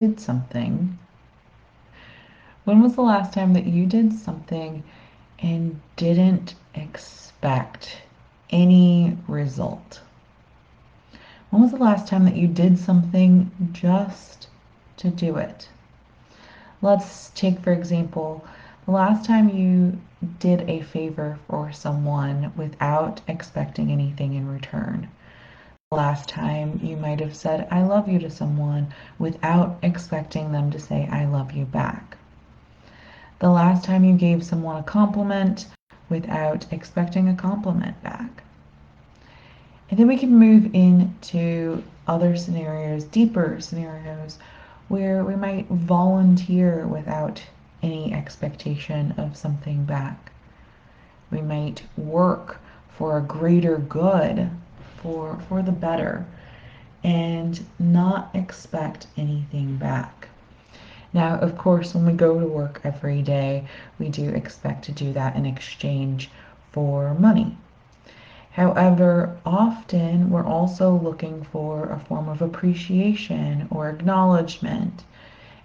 did something, when was the last time that you did something and didn't expect any result? When was the last time that you did something just to do it? Let's take, for example, the last time you did a favor for someone without expecting anything in return. The last time you might have said, I love you to someone without expecting them to say, I love you back. The last time you gave someone a compliment without expecting a compliment back. And then we can move into other scenarios, deeper scenarios, where we might volunteer without any expectation of something back. We might work for a greater good, for the better, and not expect anything back. Now, of course, when we go to work every day, we do expect to do that in exchange for money. However, often we're also looking for a form of appreciation or acknowledgement.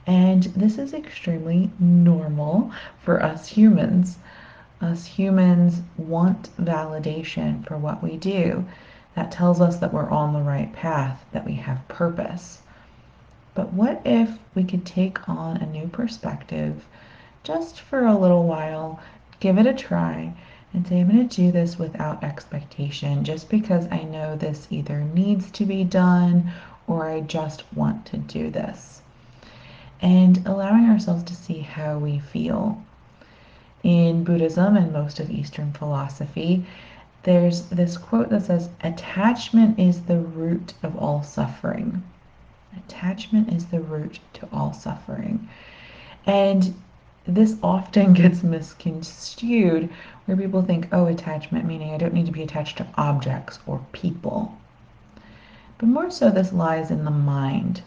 And this is extremely normal for us humans. Us humans want validation for what we do. That tells us that we're on the right path, that we have purpose. But what if we could take on a new perspective just for a little while, give it a try, and say, I'm going to do this without expectation just because I know this either needs to be done or I just want to do this. And allowing ourselves to see how we feel. In Buddhism and most of Eastern philosophy, there's this quote that says, attachment is the root of all suffering. Attachment is the root to all suffering. And this often gets misconstrued where people think, oh, attachment, meaning I don't need to be attached to objects or people. But more so, this lies in the mind.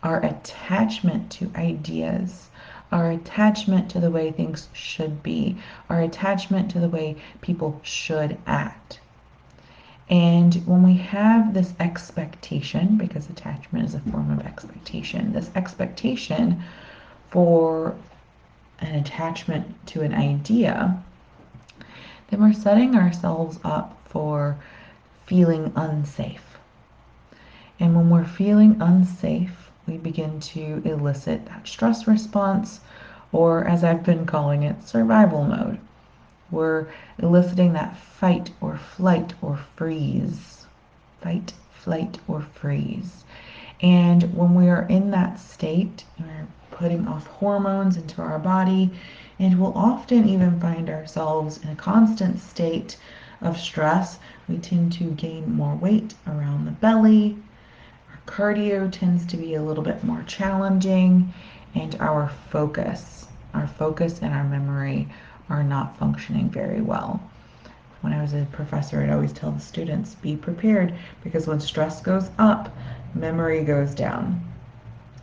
Our attachment to ideas, our attachment to the way things should be, our attachment to the way people should act. And when we have this expectation, because attachment is a form of expectation, this expectation for an attachment to an idea, then we're setting ourselves up for feeling unsafe. And when we're feeling unsafe, we begin to elicit that stress response, or as I've been calling it, survival mode. We're eliciting that fight or flight or freeze. Fight, flight, or freeze. And when we are in that state, we're putting off hormones into our body, and we'll often even find ourselves in a constant state of stress. We tend to gain more weight around the belly. Our cardio tends to be a little bit more challenging, and our focus and our memory are not functioning very well. When I was a professor, I'd always tell the students, be prepared, because when stress goes up, memory goes down.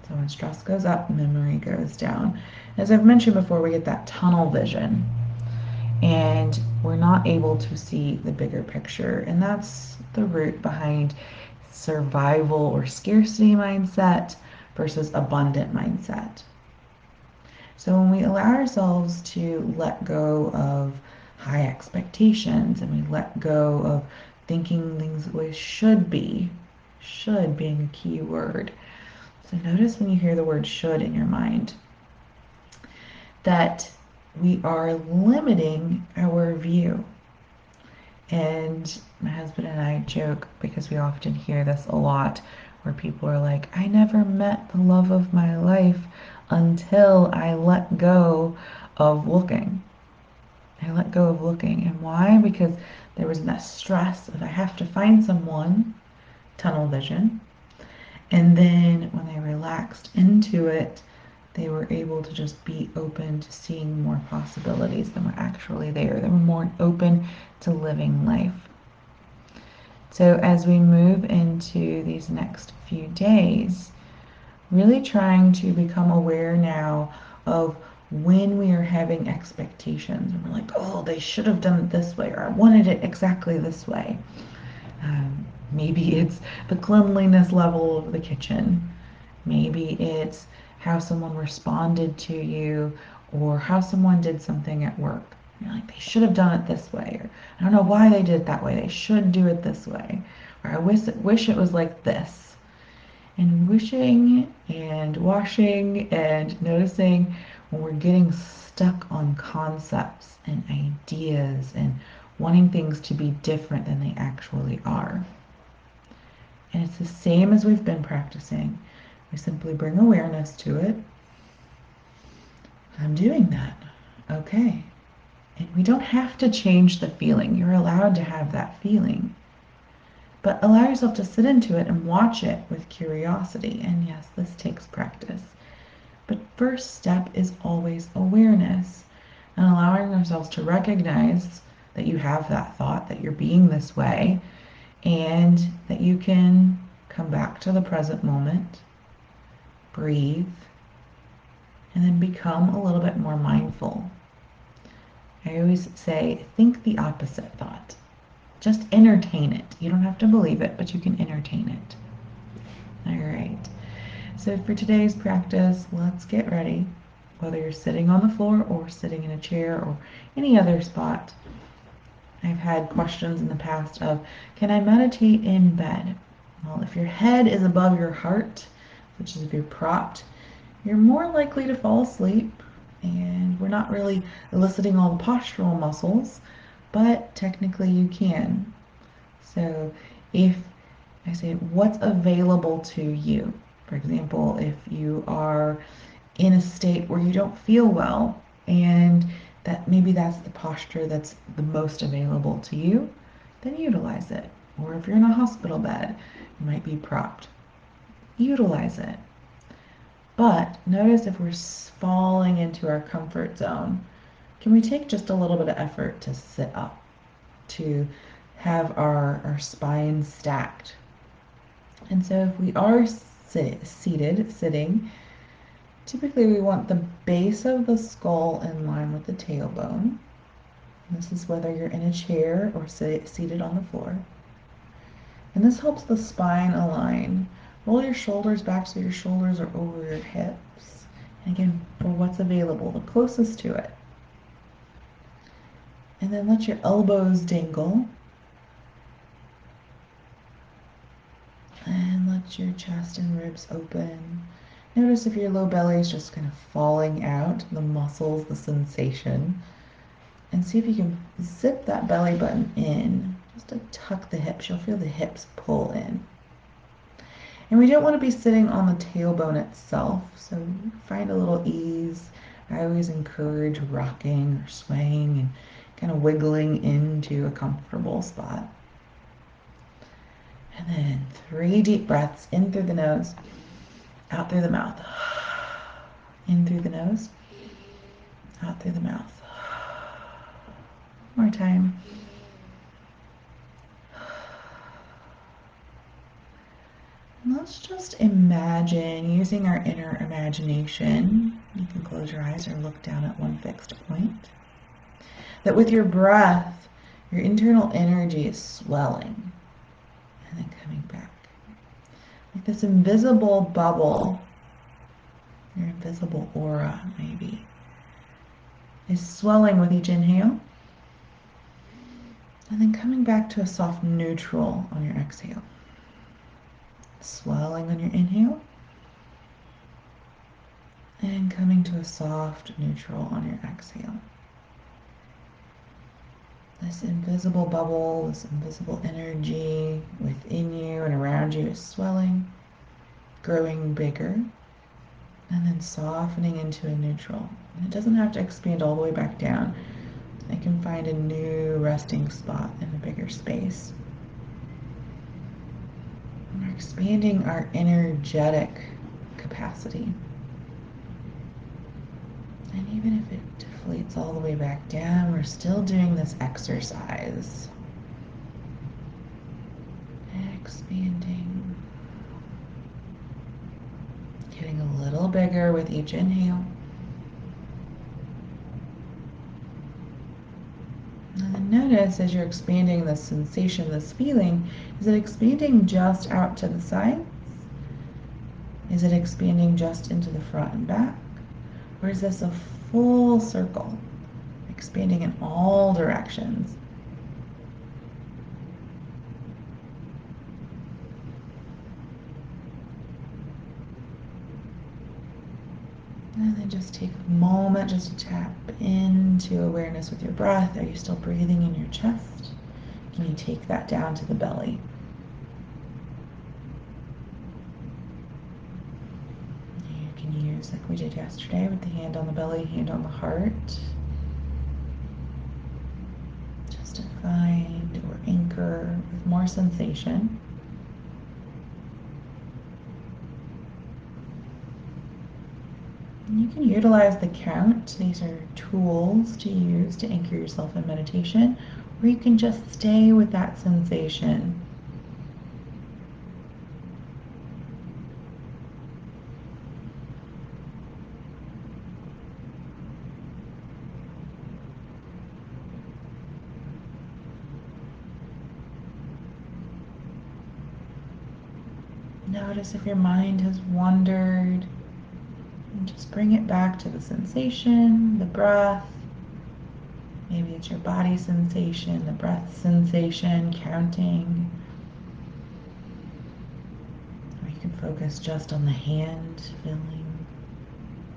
So when stress goes up, memory goes down. As I've mentioned before, we get that tunnel vision, and we're not able to see the bigger picture. And that's the root behind survival or scarcity mindset versus abundant mindset. So when we allow ourselves to let go of high expectations and we let go of thinking things the way should being a key word. So notice when you hear the word should in your mind that we are limiting our view. And my husband and I joke because we often hear this a lot where people are like, I never met the love of my life until I let go of looking. I let go of looking. And why? Because there was that stress of I have to find someone, tunnel vision. And then when they relaxed into it, they were able to just be open to seeing more possibilities than were actually there. They were more open to living life. So as we move into these next few days, really trying to become aware now of when we are having expectations and we're like, oh, they should have done it this way, or I wanted it exactly this way. Maybe it's the cleanliness level of the kitchen. Maybe it's how someone responded to you or how someone did something at work. You're like, they should have done it this way. Or I don't know why they did it that way. They should do it this way. Or I wish it was like this. And wishing and washing and noticing when we're getting stuck on concepts and ideas and wanting things to be different than they actually are. And it's the same as we've been practicing. We simply bring awareness to it. I'm doing that. Okay. And we don't have to change the feeling. You're allowed to have that feeling. But allow yourself to sit into it and watch it with curiosity. And yes, this takes practice. But first step is always awareness and allowing ourselves to recognize that you have that thought, that you're being this way, and that you can come back to the present moment, breathe, and then become a little bit more mindful. I always say, think the opposite thought. Just entertain it. You don't have to believe it, but you can entertain it. All right. So for today's practice, let's get ready. Whether you're sitting on the floor or sitting in a chair or any other spot. I've had questions in the past of, can I meditate in bed? Well, if your head is above your heart, which is if you're propped, you're more likely to fall asleep. And we're not really eliciting all the postural muscles, but technically you can. So if I say, what's available to you? For example, if you are in a state where you don't feel well and that maybe that's the posture that's the most available to you, then utilize it. Or if you're in a hospital bed, you might be propped. Utilize it. But notice if we're falling into our comfort zone, can we take just a little bit of effort to sit up, to have our spine stacked? And so if we are sitting, typically we want the base of the skull in line with the tailbone. This is whether you're in a chair or seated on the floor. And this helps the spine align. Roll your shoulders back so your shoulders are over your hips. And again, for what's available, the closest to it. And then let your elbows dangle. And let your chest and ribs open. Notice if your low belly is just kind of falling out, the muscles, the sensation. And see if you can zip that belly button in, just to tuck the hips. You'll feel the hips pull in. And we don't want to be sitting on the tailbone itself, so find a little ease. I always encourage rocking or swaying and kind of wiggling into a comfortable spot. And then 3 deep breaths in through the nose, out through the mouth. In through the nose, out through the mouth. One more time. And let's just imagine using our inner imagination. You can close your eyes or look down at one fixed point. That with your breath, your internal energy is swelling and then coming back. Like this invisible bubble, your invisible aura maybe, is swelling with each inhale and then coming back to a soft neutral on your exhale. Swelling on your inhale and coming to a soft neutral on your exhale. This invisible bubble, this invisible energy within you and around you is swelling, growing bigger, and then softening into a neutral. And it doesn't have to expand all the way back down. It can find a new resting spot in a bigger space. And we're expanding our energetic capacity. And even if it deflates all the way back down, we're still doing this exercise. Expanding. Getting a little bigger with each inhale. And then notice as you're expanding this sensation, this feeling, is it expanding just out to the sides? Is it expanding just into the front and back? Or is this a full circle, expanding in all directions? And then just take a moment just to tap into awareness with your breath. Are you still breathing in your chest? Can you take that down to the belly? You can use, like we did yesterday, with the hand on the belly, hand on the heart, just to find or anchor with more sensation. You can utilize the count. These are tools to use to anchor yourself in meditation, or you can just stay with that sensation. Notice if your mind has wandered, and just bring it back to the sensation, the breath. Maybe it's your body sensation, the breath sensation, counting. Or you can focus just on the hand, feeling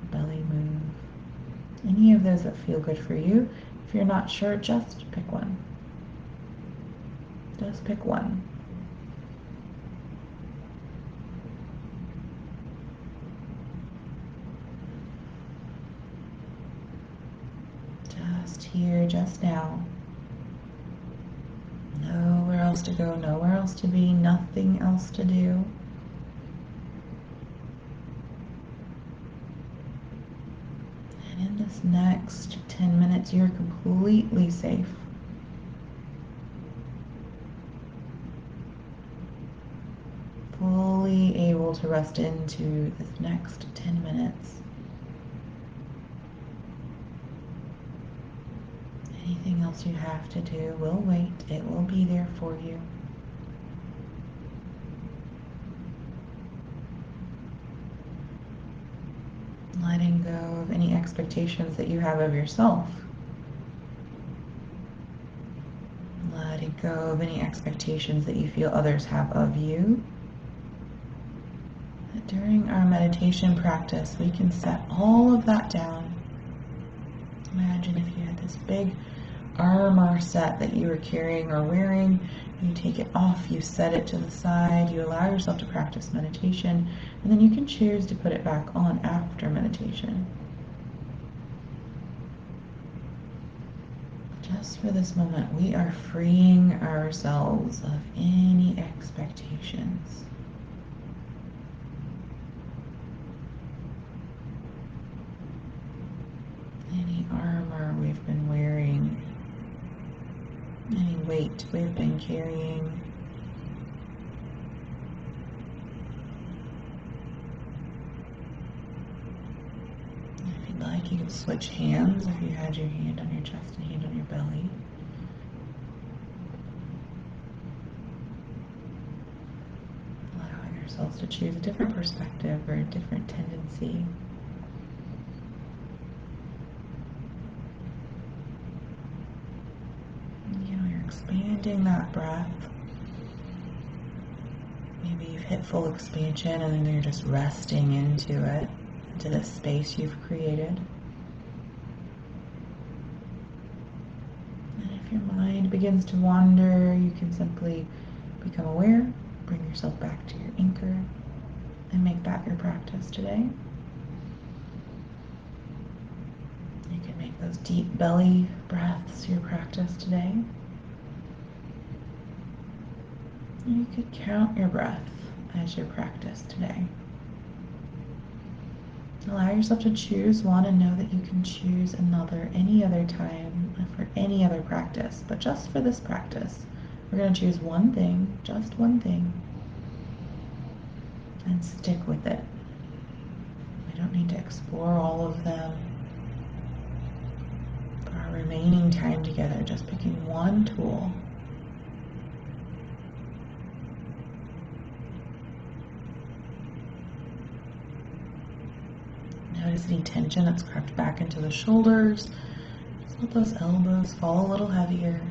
the belly move. Any of those that feel good for you. If you're not sure, just pick one. Just pick one. Just here, just now. Nowhere else to go, nowhere else to be, nothing else to do. And in this next 10 minutes, you're completely safe. Fully able to rest into this next 10 minutes. Anything else you have to do will wait. It will be there for you. Letting go of any expectations that you have of yourself. Letting go of any expectations that you feel others have of you. During our meditation practice, we can set all of that down. Imagine if you had this big armor set that you were carrying or wearing. You take it off, you set it to the side, you allow yourself to practice meditation, and then you can choose to put it back on after meditation. Just for this moment, we are freeing ourselves of any expectations. Any armor we've been wearing, any weight we've been carrying. If you'd like, you can switch hands if you had your hand on your chest and hand on your belly. Allowing ourselves to choose a different perspective or a different tendency. Expanding that breath. Maybe you've hit full expansion and then you're just resting into it, into this space you've created. And if your mind begins to wander, you can simply become aware, bring yourself back to your anchor, and make that your practice today. You can make those deep belly breaths your practice today. You could count your breath as your practice today. Allow yourself to choose one and know that you can choose another any other time for any other practice. But just for this practice, we're going to choose one thing, just one thing, and stick with it. We don't need to explore all of them. For our remaining time together, just picking one tool. Notice any tension that's crept back into the shoulders. Just let those elbows fall a little heavier.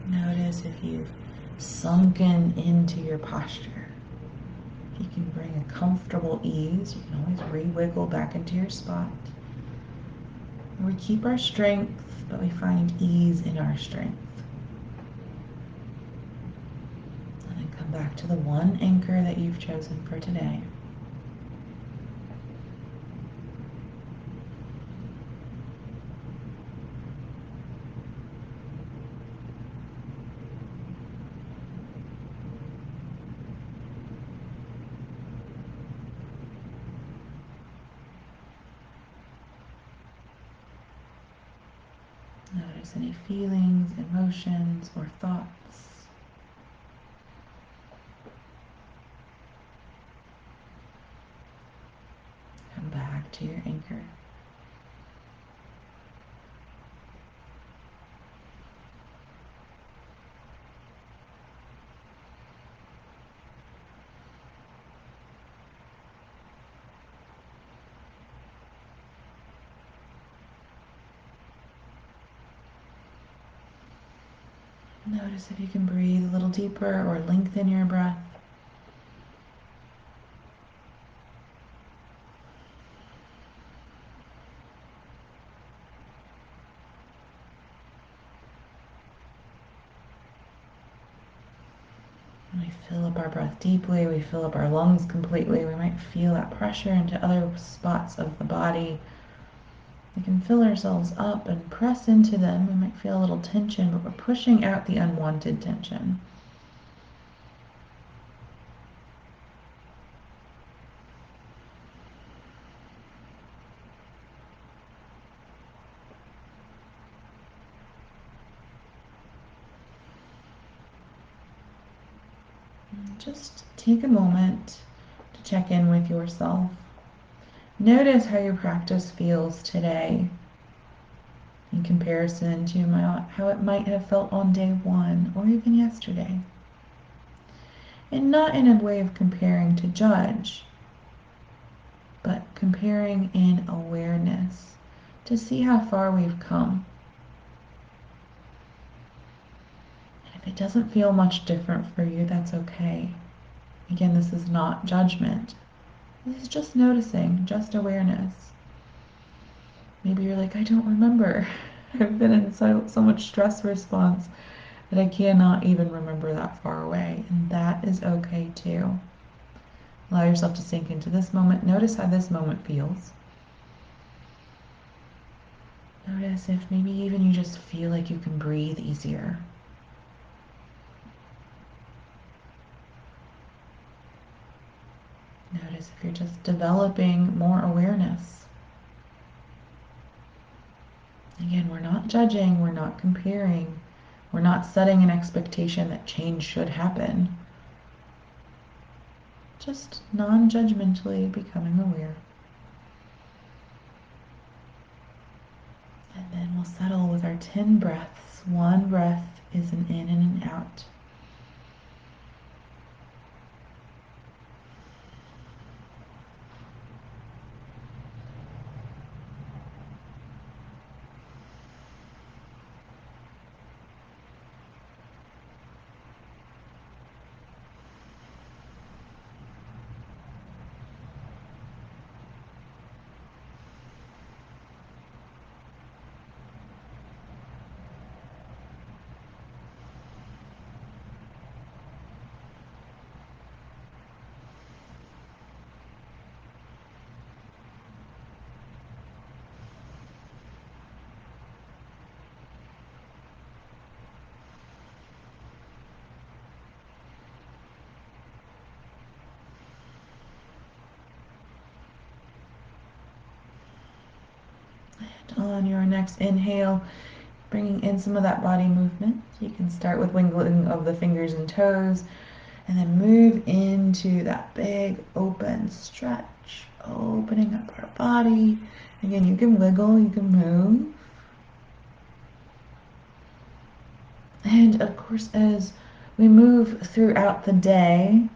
Notice if you've sunken into your posture. If you can bring a comfortable ease, you can always re-wiggle back into your spot. We keep our strength, but we find ease in our strength. And then come back to the one anchor that you've chosen for today. Notice any feelings, emotions, or thoughts. Come back to your anchor. Notice if you can breathe a little deeper or lengthen your breath. When we fill up our breath deeply, we fill up our lungs completely. We might feel that pressure into other spots of the body. We can fill ourselves up and press into them. We might feel a little tension, but we're pushing out the unwanted tension. And just take a moment to check in with yourself. Notice how your practice feels today in comparison to how it might have felt on day one or even yesterday. And not in a way of comparing to judge, but comparing in awareness to see how far we've come. And if it doesn't feel much different for you, that's okay. Again, this is not judgment. This is just noticing, just awareness. Maybe you're like, I don't remember. I've been in so much stress response that I cannot even remember that far away. And that is okay too. Allow yourself to sink into this moment. Notice how this moment feels. Notice if maybe even you just feel like you can breathe easier. Notice if you're just developing more awareness. Again, we're not judging, we're not comparing, we're not setting an expectation that change should happen. Just non-judgmentally becoming aware. And then we'll settle with our 10 breaths. One breath is an in and an out. On your next inhale, bringing in some of that body movement. You can start with wiggling of the fingers and toes, and then move into that big open stretch, opening up our body. Again, you can wiggle, you can move. And of course, as we move throughout the day,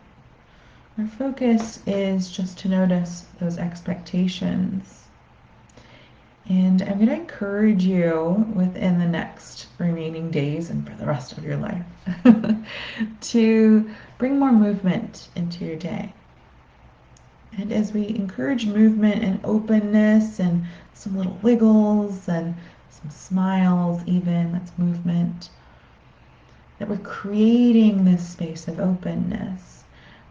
our focus is just to notice those expectations. And I'm going to encourage you within the next remaining days and for the rest of your life to bring more movement into your day. And as we encourage movement and openness and some little wiggles and some smiles, even that's movement, that we're creating this space of openness.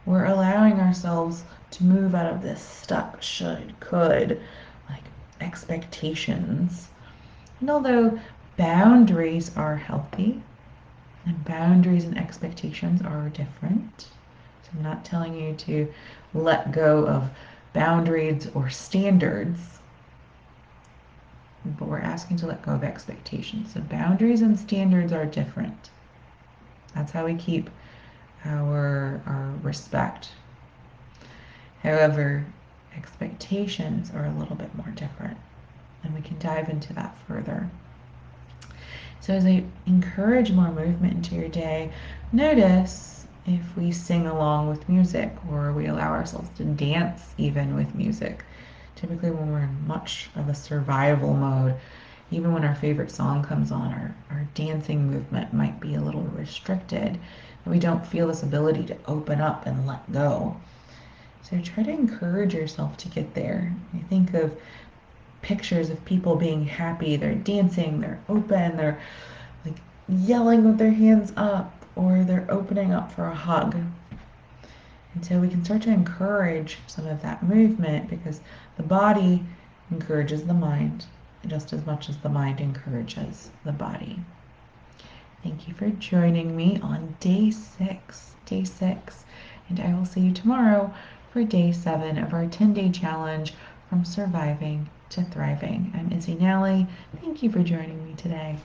We're allowing ourselves to move out of this stuck, should, could, like expectations. And although boundaries are healthy, and boundaries and expectations are different, so I'm not telling you to let go of boundaries or standards, but we're asking to let go of expectations. So boundaries and standards are different. That's how we keep our respect. However, expectations are a little bit more different, and we can dive into that further. So as I encourage more movement into your day, notice if we sing along with music or we allow ourselves to dance even with music. Typically when we're in much of a survival mode, even when our favorite song comes on, our dancing movement might be a little restricted. And we don't feel this ability to open up and let go. So try to encourage yourself to get there. You think of pictures of people being happy, they're dancing, they're open, they're like yelling with their hands up, or they're opening up for a hug. And so we can start to encourage some of that movement because the body encourages the mind just as much as the mind encourages the body. Thank you for joining me on day 6. And I will see you tomorrow for day 7 of our 10-day challenge from surviving to thriving. I'm Izzy Nally. Thank you for joining me today.